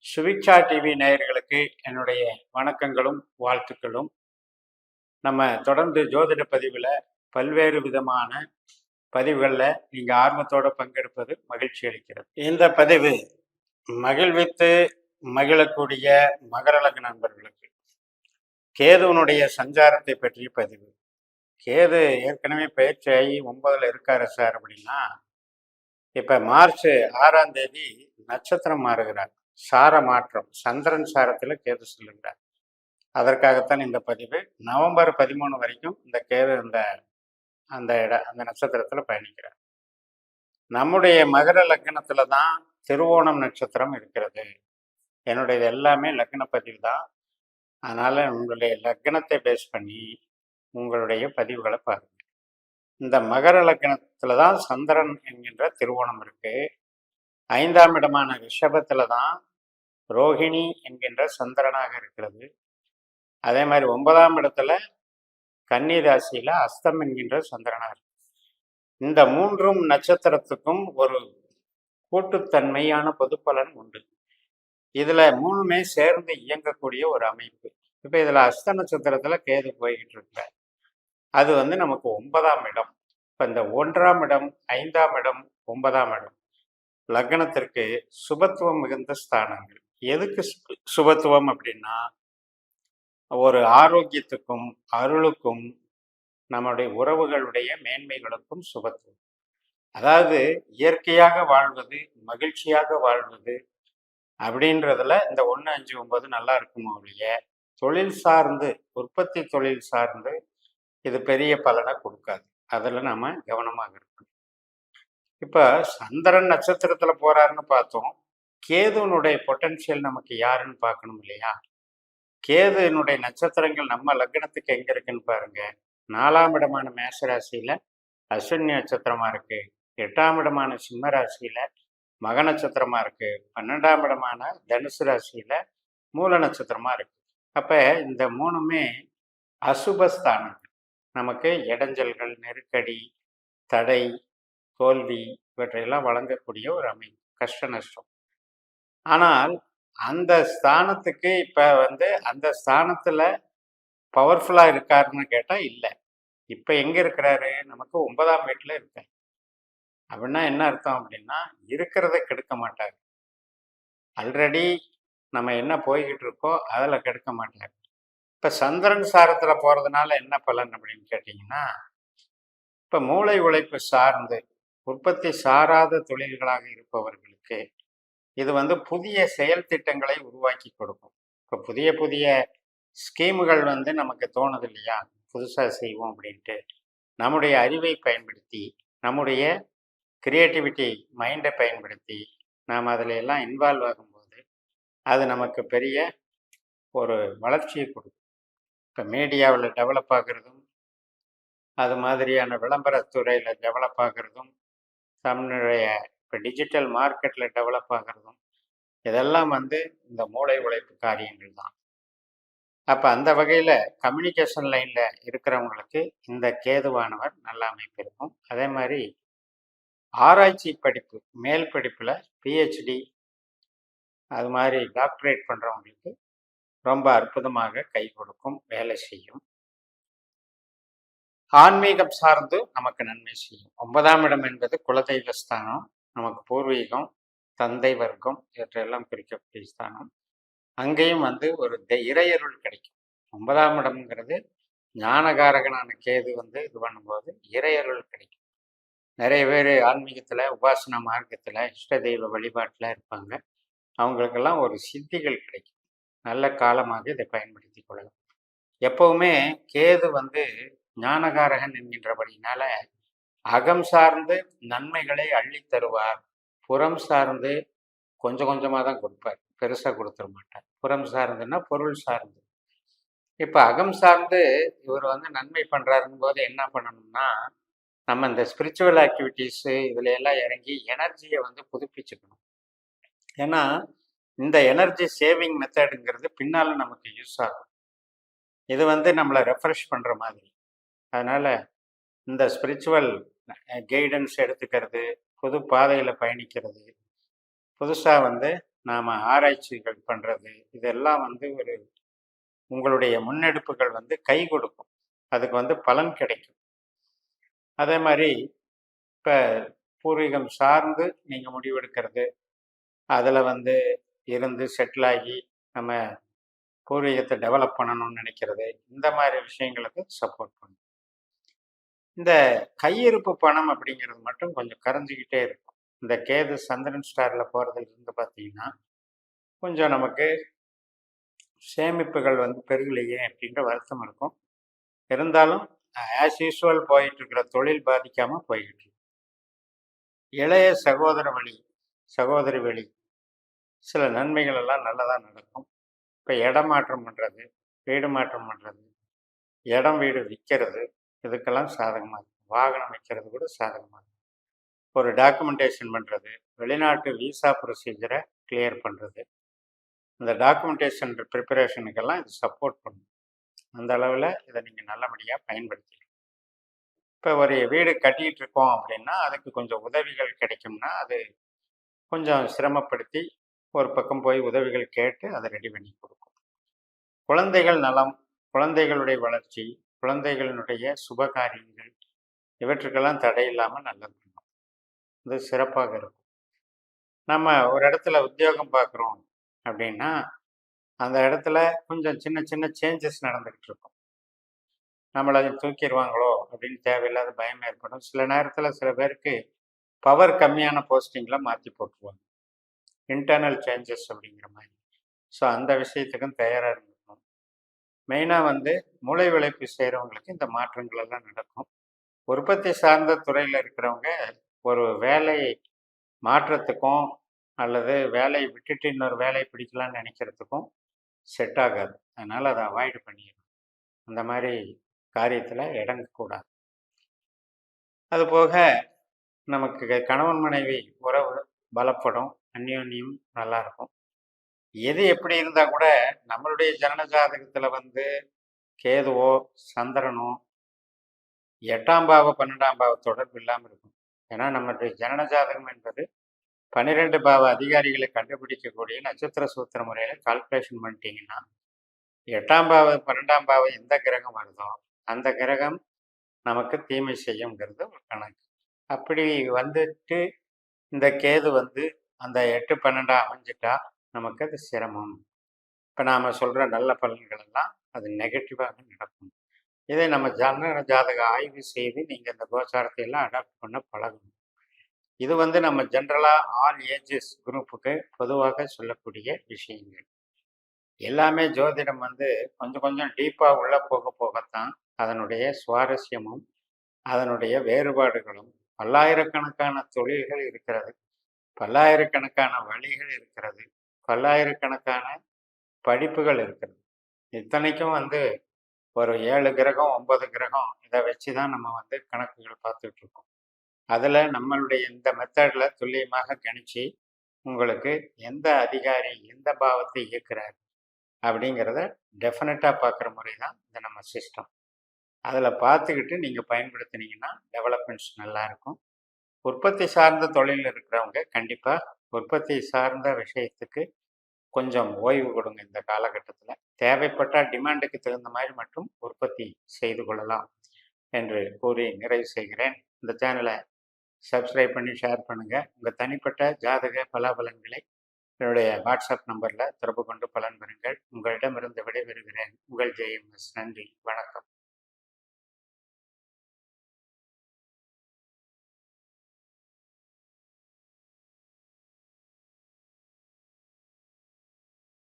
சுவிக்ஷா TV நேயர்களுக்கு என்னுடைய வணக்கங்களும் வாழ்த்துக்களும். நம்ம தொடர்ந்து ஜோதிட பதிவில் பல்வேறு விதமான பதிவுகளில் நீங்கள் ஆர்வத்தோடு பங்கெடுப்பது மகிழ்ச்சி அளிக்கிறது. இந்த பதிவு மகிழ்வித்து மகிழக்கூடிய மகர லக்ன நண்பர்களுக்கு கேதுவனுடைய சஞ்சாரத்தை பற்றிய பதிவு. கேது ஏற்கனவே பயிற்சியாகி 9ல் இருக்காரு சார் அப்படின்னா, இப்போ மார்ச் 6ஆம் தேதி நட்சத்திரம் மாறுகிறார். சார மாற்றம், சந்திரன் சாரத்தில் கேது செல்லுகிறார். அதற்காகத்தான் இந்த பதிவு. நவம்பர் 13 வரைக்கும் இந்த கேது அந்த நட்சத்திரத்தில் பயணிக்கிறார். நம்முடைய மகர லக்னத்துல தான் திருவோணம் நட்சத்திரம் இருக்கிறது. என்னுடையது எல்லாமே லக்ன பதிவு தான். அதனால உங்களுடைய லக்னத்தை பேஸ் பண்ணி உங்களுடைய பதிவுகளை பாருங்க. இந்த மகர லக்னத்துல தான் சந்திரன் என்கின்ற திருவோணம் இருக்கு. 5ஆம் இடமான ரிஷபத்துல தான் ரோஹிணி என்கின்ற சந்திரனாக இருக்கிறது. அதே மாதிரி 9ஆம் இடத்துல கன்னி ராசியில அஸ்தம் என்கின்ற சந்திரனாக இருக்கு. இந்த 3 நட்சத்திரத்துக்கும் ஒரு கூட்டுத்தன்மையான பொதுப்பலன் உண்டு. இதுல 3மே சேர்ந்து இயங்கக்கூடிய ஒரு அமைப்பு. இப்ப இதுல அஸ்த நட்சத்திரத்துல கேது போய்கிட்டு இருக்க, அது நமக்கு 9ஆம் இடம். இப்ப இந்த 1ஆம் இடம், 5ஆம் இடம், 9ஆம் இடம் லக்னத்திற்கு சுபத்துவம் மிகுந்த ஸ்தானங்கள். எதுக்கு சுபத்துவம் அப்படின்னா, ஒரு ஆரோக்கியத்துக்கும் அருளுக்கும் நம்முடைய உறவுகளுடைய மேன்மைகளுக்கும் சுபத்துவம். அதாவது இயற்கையாக வாழ்வது, மகிழ்ச்சியாக வாழ்வது அப்படின்றதுல இந்த 1, 5, 9 நல்லா இருக்குமோ ஒழிய, தொழில் சார்ந்து, உற்பத்தி தொழில் சார்ந்து இது பெரிய பலனை கொடுக்காது. அதில் நாம கவனமாக இருக்கணும். இப்ப சந்திரன் நட்சத்திரத்துல போறாருன்னு பார்த்தோம். கேதுனுடைய பொட்டன்ஷியல் நமக்கு யாருன்னு பார்க்கணும் இல்லையா? கேதுனுடைய நட்சத்திரங்கள் நம்ம லக்னத்துக்கு எங்க இருக்குன்னு பாருங்க. 4ஆம் இடமான மேஷ ராசியில அஸ்வினி நட்சத்திரமா இருக்கு. 8ஆம் இடமான சிம்ம ராசியில மக நட்சத்திரமா இருக்கு. 12ஆம் இடமான தனுசு ராசியில மூல நட்சத்திரமா இருக்கு. அப்ப இந்த 3மே அசுபஸ்தானங்கள். நமக்கு இடைஞ்சல்கள், நெருக்கடி, தடை, தோல்வி இவற்றையெல்லாம் வழங்கக்கூடிய ஒரு அமைப்பு, கஷ்ட நஷ்டம். ஆனால் அந்த ஸ்தானத்துக்கு இப்ப அந்த ஸ்தானத்துல பவர்ஃபுல்லா இருக்காருன்னு கேட்டா இல்லை. இப்ப எங்க இருக்கிறாரு? நமக்கு 9ஆம் வீட்டுல இருக்காரு. அப்படின்னா என்ன அர்த்தம் அப்படின்னா, இருக்கிறத கெடுக்க மாட்டார். ஆல்ரெடி நம்ம என்ன போய்கிட்டு இருக்கோ அதில் கெடுக்க மாட்டார். இப்போ சந்திரன் சாரத்துல போறதுனால என்ன பலன் அப்படின்னு கேட்டீங்கன்னா, இப்போ மூளை உழைப்பு சார்ந்து உற்பத்தி சாராத தொழில்களாக இருப்பவர்களுக்கு இது புதிய செயல் திட்டங்களை உருவாக்கி கொடுக்கும். இப்போ புதிய புதிய ஸ்கீமுகள் நமக்கு தோணுது இல்லையா, புதுசாக செய்வோம் அப்படின்ட்டு. நம்முடைய அறிவை பயன்படுத்தி, நம்முடைய கிரியேட்டிவிட்டி மைண்டை பயன்படுத்தி நாம் அதில் எல்லாம் இன்வால்வ் ஆகும்போது அது நமக்கு பெரிய ஒரு வளர்ச்சியை கொடுக்கும். இப்போ மீடியாவில் டெவலப் ஆகிறதும், அது மாதிரியான விளம்பரத்துறையில் டெவலப் ஆகிறதும், நம்மளுடைய இப்போ டிஜிட்டல் மார்க்கெட்டில் டெவலப் ஆகிறதும், இதெல்லாம் இந்த மூளை உழைப்பு காரியங்கள் தான். அப்போ அந்த வகையில் கம்யூனிகேஷன் லைனில் இருக்கிறவங்களுக்கு இந்த கேதுவானவர் நல்ல அமைப்பு இருக்கும். அதே மாதிரி ஆராய்ச்சி படிப்பு, மேல் படிப்பில் பிஹெச்டி அது மாதிரி டாக்டரேட் பண்ணுறவங்களுக்கு ரொம்ப அற்புதமாக கை கொடுக்கும், வேலை செய்யும். ஆன்மீகம் சார்ந்து நமக்கு நன்மை செய்யும். 9ஆம் இடம் என்பது குலதெய்வ ஸ்தானம், நமக்கு பூர்வீகம், தந்தை வர்க்கம் இவற்றையெல்லாம் குறிக்கக்கூடிய ஸ்தானம். அங்கேயும் ஒரு இறையருள் கிடைக்கும். 9ஆம் இடம்ங்கிறது ஞானகாரகனான கேது இது பண்ணும்போது இறையருள் கிடைக்கும். நிறைய பேர் ஆன்மீகத்தில், உபாசனா மார்க்கத்தில், இஷ்ட தெய்வ வழிபாட்டில் இருப்பாங்க. அவங்களுக்கெல்லாம் ஒரு சித்திகள் கிடைக்கும். நல்ல காலமாக இதை பயன்படுத்தி கொள்ளலாம். எப்பவுமே கேது ஞானகாரகன் என்கின்றபடினால அகம் சார்ந்து நன்மைகளை அள்ளி தருவார். புறம் சார்ந்து கொஞ்சம் கொஞ்சமாக தான் கொடுப்பார், பெருசாக கொடுத்துட மாட்டார். புறம் சார்ந்துன்னா பொருள் சார்ந்து. இப்போ அகம் சார்ந்து இவர் நன்மை பண்ணுறாருங்கும் போது என்ன பண்ணணும்னா, நம்ம இந்த ஸ்பிரிச்சுவல் ஆக்டிவிட்டீஸு இதில் எல்லாம் இறங்கி எனர்ஜியை புதுப்பிச்சுக்கணும். ஏன்னா இந்த எனர்ஜி சேவிங் மெத்தடுங்கிறது பின்னால் நமக்கு யூஸ் ஆகும். இது நம்மளை ரெஃப்ரெஷ் பண்ணுற மாதிரி. அதனால் இந்த ஸ்பிரிச்சுவல் கைடன்ஸ் எடுத்துக்கிறது, புது பாதையில் பயணிக்கிறது, புதுசாக நாம் ஆராய்ச்சிகள் பண்ணுறது இதெல்லாம் ஒரு உங்களுடைய முன்னெடுப்புகள் கை கொடுக்கும். அதுக்கு பலன் கிடைக்கும். அதே மாதிரி இப்போ பூர்வீகம் சார்ந்து நீங்கள் முடிவெடுக்கிறது, அதில் இருந்து செட்டில் ஆகி நம்ம பூர்வீகத்தை டெவலப் பண்ணணும்னு நினைக்கிறது, இந்த மாதிரி விஷயங்களுக்கு சப்போர்ட் பண்ணும். இந்த கையிருப்பு பணம் அப்படிங்கிறது மட்டும் கொஞ்சம் கரைஞ்சிக்கிட்டே இருக்கும். இந்த கேது சந்திரன் ஸ்டாரில் போகிறதுலேருந்து பார்த்தீங்கன்னா கொஞ்சம் நமக்கு சேமிப்புகள் பெருகலையே அப்படின்ற வருத்தம் இருக்கும். இருந்தாலும் ஆஸ் யூஸ்வல் போயிட்டு இருக்கிற தொழில் பாதிக்காமல் போய்கிட்டு இருக்கு. இளைய சகோதரி வழி சில நன்மைகள் எல்லாம் நல்லதாக நடக்கும். இப்போ இடம் மாற்றம் பண்ணுறது, வீடு மாற்றம் பண்ணுறது, இடம் வீடு விற்கிறது, இதுக்கெல்லாம் சாதகமாக இருக்கும். வாகனம் வைக்கிறது கூட சாதகமாக இருக்கும். ஒரு டாக்குமெண்டேஷன் பண்ணுறது, வெளிநாட்டு விசா ப்ரொசீஜரை கிளியர் பண்ணுறது, இந்த டாக்குமெண்டேஷன் ப்ரிப்பரேஷனுக்கெல்லாம் இது சப்போர்ட் பண்ணும். அந்த அளவில் இதை நீங்கள் நல்லபடியாக பயன்படுத்திக்கலாம். இப்போ ஒரு வீடு கட்டிகிட்டு இருக்கோம் அப்படின்னா அதுக்கு கொஞ்சம் உதவிகள் கிடைக்கும்னா அது கொஞ்சம் சிரமப்படுத்தி ஒரு பக்கம் போய் உதவிகள் கேட்டு அதை ரெடி பண்ணி கொடுக்கும். குழந்தைகள் நலம், குழந்தைகளுடைய வளர்ச்சி, குழந்தைகளினுடைய சுபகாரியங்கள் இவற்றுக்கெல்லாம் தடை இல்லாமல் நல்லது பண்ணும். இது சிறப்பாக இருக்கும். நம்ம ஒரு இடத்துல உத்தியோகம் பார்க்குறோம் அப்படின்னா அந்த இடத்துல கொஞ்சம் சின்ன சின்ன சேஞ்சஸ் நடந்துக்கிட்டு இருக்கும். நம்மளை அதை தூக்கிடுவாங்களோ அப்படின்னு தேவையில்லாத பயம் ஏற்படும். சில நேரத்தில் சில பேருக்கு பவர் கம்மியான போஸ்டிங்கில் மாற்றி போட்டுருவாங்க, இன்டர்னல் சேஞ்சஸ் அப்படிங்கிற மாதிரி. ஸோ அந்த விஷயத்துக்கும் தயாராக இருந்துக்கணும். மெயினாக மூளை உழைப்பு செய்கிறவங்களுக்கு இந்த மாற்றங்கள் எல்லாம் நடக்கும். உற்பத்தி சார்ந்த துறையில் இருக்கிறவங்க ஒரு வேலை மாற்றத்துக்கும் அல்லது வேலையை விட்டுட்டு இன்னொரு வேலையை பிடிக்கலான்னு நினைக்கிறதுக்கும் செட் ஆகாது. அதனால் அதை அவாய்டு பண்ணிடணும். அந்த மாதிரி காரியத்தில் இடங்கக்கூடாது. அதுபோக நமக்கு கணவன் மனைவி உறவு பலப்படும், அந்யோன்யம் நல்லா இருக்கும். எது எப்படி இருந்தால் கூட நம்மளுடைய ஜனன ஜாதகத்தில் கேதுவோ சந்திரனோ 8ஆம் பாவ 12ஆம் பாவ தொடர்பு இல்லாமல் இருக்கும். ஏன்னா நம்மளுடைய ஜனன ஜாதகம் என்பது 12 பாவ அதிகாரிகளை கண்டுபிடிக்கக்கூடிய நட்சத்திர சூத்திர முறையில் கால்குலேஷன் பண்ணிட்டீங்கன்னா 8ஆம் பாவ 12ஆம் பாவம் எந்த கிரகம் வருதோ அந்த கிரகம் நமக்கு தீமை செய்யுங்கிறது ஒரு கணக்கு. அப்படி வந்துட்டு இந்த கேது அந்த 8 12 அமைஞ்சிட்டா நமக்கு அது சிரமம். இப்போ நாம் சொல்கிற நல்ல பலன்கள் எல்லாம் அது நெகட்டிவாக நடக்கும். இதை நம்ம ஜனன ஜாதக ஆய்வு செய்து நீங்கள் இந்த கோச்சாரத்தை எல்லாம் அடாப்ட் பண்ண பழகணும். இது நம்ம ஜென்ரலாக ஆல் ஏஜஸ் குரூப்புக்கு பொதுவாக சொல்லக்கூடிய விஷயங்கள். எல்லாமே ஜோதிடம் கொஞ்சம் கொஞ்சம் டீப்பாக உள்ளே போக போகத்தான் அதனுடைய சுவாரஸ்யமும் அதனுடைய வேறுபாடுகளும். பல்லாயிரக்கணக்கான தொழில்கள் இருக்கிறது, பல்லாயிரக்கணக்கான வழிகள் இருக்கிறது, பல்லாயிரக்கணக்கான படிப்புகள் இருக்கிறது. இத்தனைக்கும் ஒரு 7 கிரகம் 9 கிரகம் இதை வச்சு தான் நம்ம கணக்குகள் பார்த்துட்டு இருக்கோம். அதில் நம்மளுடைய இந்த மெத்தடில் துல்லியமாக கணிச்சு உங்களுக்கு எந்த அதிகாரி எந்த பாவத்தை இயக்குறார் அப்படிங்கிறத டெஃபினட்டாக பார்க்குற முறை தான் இந்த நம்ம சிஸ்டம். அதில் பார்த்துக்கிட்டு நீங்கள் பயன்படுத்தினீங்கன்னா டெவலப்மெண்ட்ஸ் நல்லாயிருக்கும். உற்பத்தி சார்ந்த தொழிலில் இருக்கிறவங்க கண்டிப்பாக உற்பத்தி சார்ந்த விஷயத்துக்கு கொஞ்சம் ஓய்வு கொடுங்க. இந்த காலகட்டத்தில் தேவைப்பட்டால் டிமாண்டுக்கு தகுந்த மாதிரி மட்டும் உற்பத்தி செய்து கொள்ளலாம் என்று கூறி நிறைவு செய்கிறேன். இந்த சேனலை சப்ஸ்கிரைப் பண்ணி ஷேர் பண்ணுங்கள். உங்கள் தனிப்பட்ட ஜாதக பலாபலன்களை என்னுடைய வாட்ஸ்அப் நம்பரில் தொடர்பு கொண்டு பலன் பெறுங்கள். உங்களிடமிருந்து விடைபெறுகிறேன். உங்கள் ஜெயம்எஸ். நன்றி, வணக்கம்.